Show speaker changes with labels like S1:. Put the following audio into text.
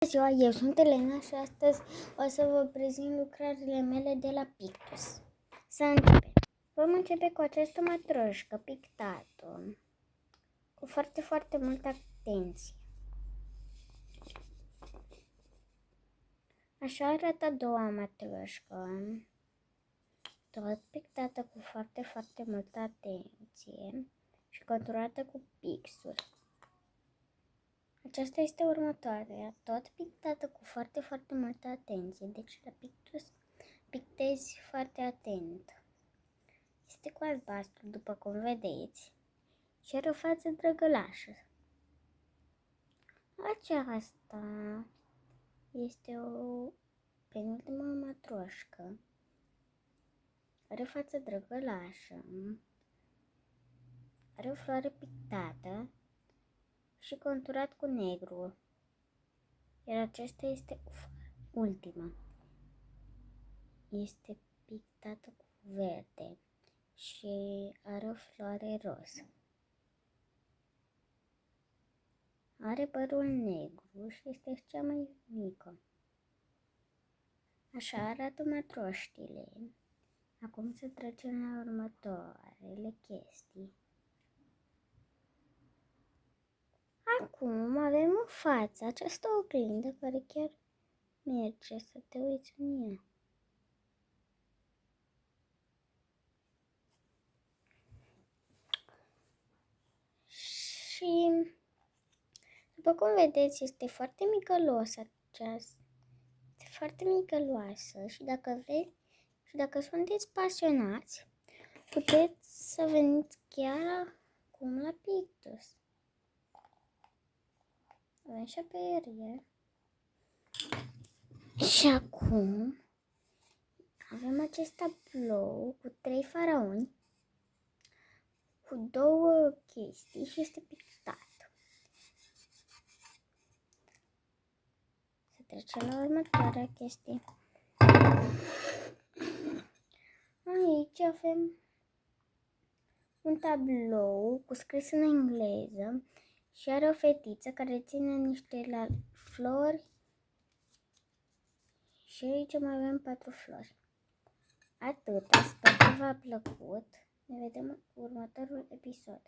S1: Bună ziua, eu sunt Elena și astăzi o să vă prezint lucrările mele de la Pictus. Să începem. Vom începe cu această matroșcă pictată cu foarte multă atenție. Așa arată a doua matroșcă, tot pictată cu foarte multă atenție și conturată cu pixuri. Aceasta este următoarea, tot pictată cu foarte multă atenție, deci la Pictus pictezi foarte atent. Este cu albastru, după cum vedeți, și are o față drăgălașă. Aceasta este o penultimă matroșcă. Are o față drăgălașă, are o floare pictată și conturat cu negru. Iar acesta este ultima. Este pictată cu verde și are o floare roz. Are părul negru și este cea mai mică. Așa arată matroștile. Acum să trecem la următoarele chestii. Acum avem o față, această oglindă care chiar merge să te uiți în ea. Și după cum vedeți, este foarte micălos aceasta. Este foarte micăloasă și dacă sunteți pasionați, puteți să veniți chiar acum la Pictus. Avem și aperie. Și acum avem acest tablou cu 3 faraoni, cu 2 chestii și este pictat. Să trecem la următoarea chestie. Aici avem un tablou cu scris în engleză și are o fetiță care ține niște flori și aici mai avem 4 flori. Atât, sper că v-a plăcut. Ne vedem în următorul episod.